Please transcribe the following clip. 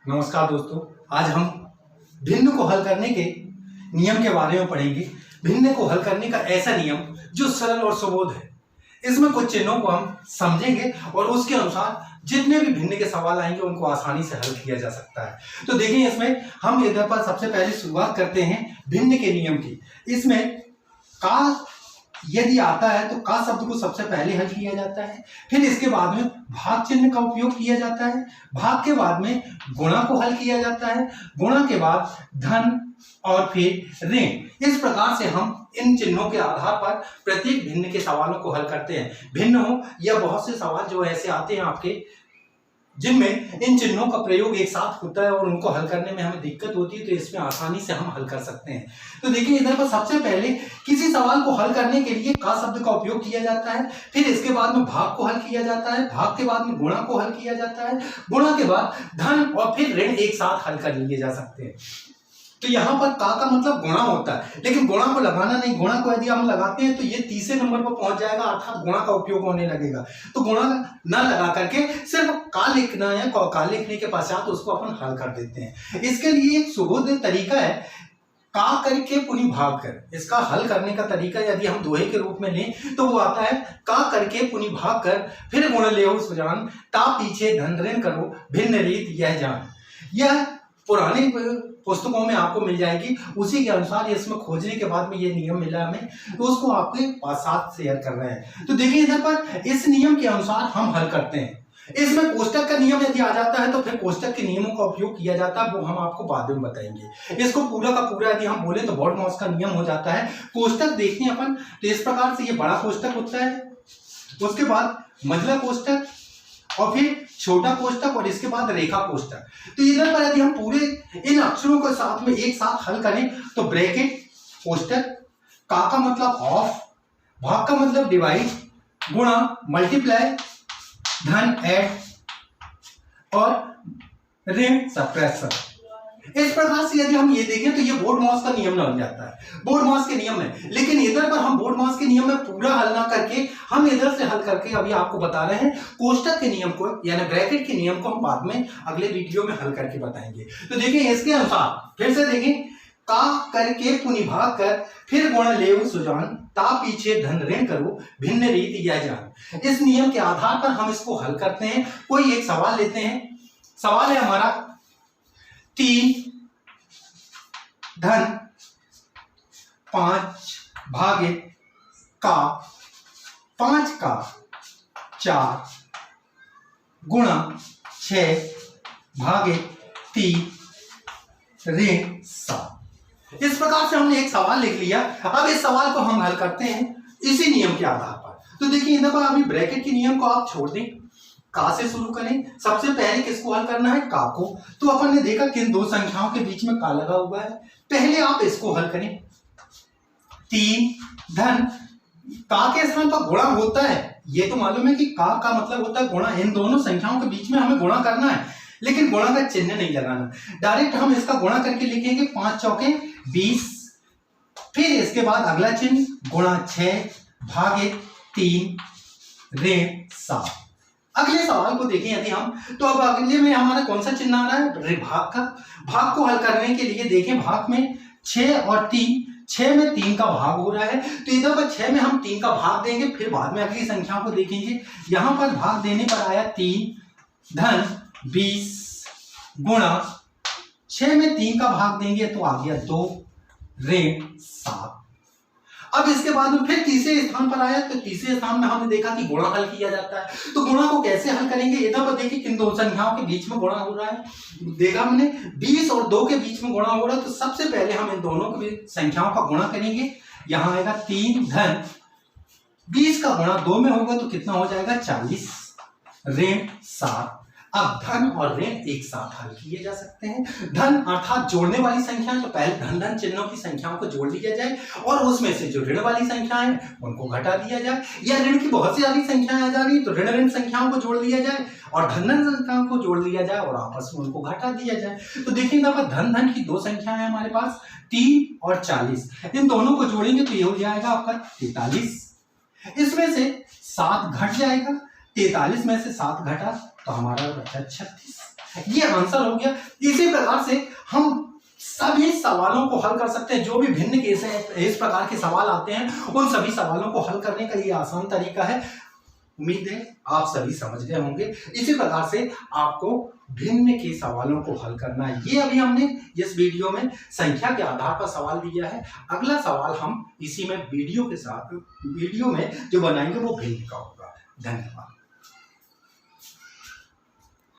नमस्कार दोस्तों, आज हम भिन्न को हल करने के नियम के बारे में पढ़ेंगे। भिन्न को हल करने का ऐसा नियम जो सरल और सुबोध है। इसमें कुछ चिन्हों को हम समझेंगे और उसके अनुसार जितने भी भिन्न के सवाल आएंगे उनको आसानी से हल किया जा सकता है। तो देखिए, इसमें हम इधर पर सबसे पहले शुरुआत करते हैं भिन्न के नियम की। इसमें का यदि आता है तो का शब्द को सबसे पहले हल किया जाता है, फिर इसके बाद में भाग चिन्ह का उपयोग किया जाता है, भाग के बाद में गुणा को हल किया जाता है, गुणा के बाद धन और फिर ऋण। इस प्रकार से हम इन चिन्हों के आधार पर प्रत्येक भिन्न के सवालों को हल करते हैं। भिन्न हो या बहुत से सवाल जो ऐसे आते हैं आपके जिनमें इन चिन्हों का प्रयोग एक साथ होता है और उनको हल करने में हमें दिक्कत होती है, तो इसमें आसानी से हम हल कर सकते हैं। तो देखिए, इधर पर सबसे पहले किसी सवाल को हल करने के लिए का शब्द का उपयोग किया जाता है, फिर इसके बाद में भाग को हल किया जाता है, भाग के बाद में गुणा को हल किया जाता है, गुणा के बाद धन और फिर ऋण एक साथ हल कर लिए जा सकते हैं। तो यहाँ पर का मतलब गुणा होता है, लेकिन गुणा को लगाना नहीं। गुणा को यदि हम लगाते हैं तो ये तीसरे नंबर पर पहुंच जाएगा, अर्थात गुणा का उपयोग होने लगेगा। तो गुणा ना लगा करके सिर्फ का लिखना है, का लिखने के पश्चात उसको अपन हल कर देते हैं। इसके लिए एक सुबोध तरीका है, का करके पुनि भाग कर। इसका हल करने का तरीका यदि हम दोहे के रूप में लें तो वो आता है का करके पुनि भाग कर, फिर गुण लेओ सुजान, ता पीछे धन ऋण करो, भिन्न रीत यह जान। यह पुराने पुस्तकों में आपको मिल जाएगी, उसी के अनुसार इसमें खोजने के बाद में ये नियम मिला हमें, तो उसको आपके पास साथ शेयर कर रहे हैं। तो देखिए, इधर पर इस नियम के अनुसार हम हल करते हैं। इसमें कोष्टक का नियम यदि आ जाता है तो फिर कोष्टक के नियमों का उपयोग किया जाता है, वो हम आपको बाद में बताएंगे। इसको पूरा का पूरा यदि हम बोले तो बॉड-मॉस का नियम हो जाता है। कोष्टक देखते हैं अपन, तो इस प्रकार से ये बड़ा कोष्टक होता है, उसके बाद मझला कोष्टक और फिर छोटा कोष्टक और इसके बाद रेखा कोष्टक। तो इधर पर यदि हम पूरे इन अक्षरों के साथ में एक साथ हल करें तो ब्रैकेट कोष्टक, का मतलब ऑफ, भाग का मतलब डिवाइड, गुणा मल्टीप्लाई, धन ऐड और ऋण सब्ट्रैक्शन। इस प्रकार से यदि हम ये देखें तो ये बॉड-मॉस का नियम बन जाता है, बॉड-मॉस के नियम में। लेकिन इधर पर हम बॉड-मॉस के नियम में पूरा हल ना करके हम इधर से हल करके अभी आपको बता रहे हैं कोष्टक के नियम को, यानी ब्रैकेट के नियम को हम बाद में अगले वीडियो में हल करके बताएंगे। तो देखिए, इसके अनुसार फिर से देखें, का करके पुनि भाग कर, फिर गुण लेओ सुजान, ता पीछे धन ऋण करो, भिन्न रीत यह जान। इस नियम के आधार पर हम इसको हल करते हैं। कोई एक सवाल लेते हैं। सवाल है हमारा 3 धन 5 भागे का 5 का 4 गुणा 6 भागे 3 ऋण 7। इस प्रकार से हमने एक सवाल लिख लिया। अब इस सवाल को हम हल करते हैं इसी नियम के आधार पर। तो देखिए, इधर पर अभी ब्रैकेट के नियम को आप छोड़ दें, का से शुरू करें। सबसे पहले किसको हल करना है? का को। तो अपन ने देखा किन दो संख्याओं के बीच में का लगा हुआ है। पहले आप इसको हल करें। 3 धन, का के स्थान पर गुणा होता है, ये तो मालूम है कि का मतलब होता है गुणा। इन दोनों संख्याओं के बीच में हमें गुणा करना है, लेकिन गुणा का चिन्ह नहीं लगाना। डायरेक्ट हम इसका गुणा करके लिखेंगे 5 चौके 20, फिर इसके बाद अगला चिन्ह गुणा 6 भागे 3 ऋण 7। अगले सवाल को देखें यदि हम, तो अब अगले में हमारा कौन सा चिन्ह आ रहा है? भाग का। भाग को हल करने के लिए देखें, भाग में 6 और 3, 6 में 3 का भाग हो रहा है, तो इधर पर 6 में हम 3 का भाग देंगे, फिर बाद में अगली संख्याओं को देखेंगे। यहां पर भाग देने पर आया 3 धन 20 गुणा 6 में 3 का भाग देंगे तो आ गया 2 ऋण 7। अब इसके बाद में फिर तीसरे स्थान पर आया, तो तीसरे स्थान में हमने देखा कि गुणा हल किया जाता है। तो गुणा को कैसे हल करेंगे? इधर पर देखिए किन दो संख्याओं के बीच में गुणा हो रहा है। देखा हमने 20 और 2 के बीच में गुणा हो रहा है, तो सबसे पहले हम इन दोनों की संख्याओं का गुणा करेंगे। यहां आएगा 3 धन 20 का गुणा 2 में होगा तो कितना हो जाएगा? 40 ऋण 7। अब धन और ऋण एक साथ हल किए जा सकते हैं। धन अर्थात जोड़ने वाली संख्या, तो पहले धन धन चिन्हों की संख्याओं को जोड़ लिया जाए और उसमें से जो ऋण वाली संख्याएं उनको घटा दिया जाए, या ऋण की बहुत सी सारी संख्याएं आ जा रही तो ऋण ऋण संख्याओं को जोड़ लिया जाए और धन धन संख्याओं को जोड़ लिया जाए और आपस में उनको घटा दिया जाए। तो देखिए, यहाँ पर धन धन की 2 संख्याएं हैं हमारे पास, 3 और 40। इन दोनों को जोड़ेंगे तो ये हो जाएगा आपका 43। इसमें से 7 घट जाएगा, 43 में से 7 घटा तो हमारा बचा 36। ये आंसर हो गया। इसी प्रकार से हम सभी सवालों को हल कर सकते हैं। जो भी भिन्न के इस प्रकार के सवाल आते हैं उन सभी सवालों को हल करने का ये आसान तरीका है। उम्मीद है आप सभी समझ गए होंगे। इसी प्रकार से आपको भिन्न के सवालों को हल करना है। ये अभी हमने इस वीडियो में संख्या के आधार पर सवाल दिया है। अगला सवाल हम इसी में वीडियो में जो बनाएंगे वो भिन्न का होगा। धन्यवाद।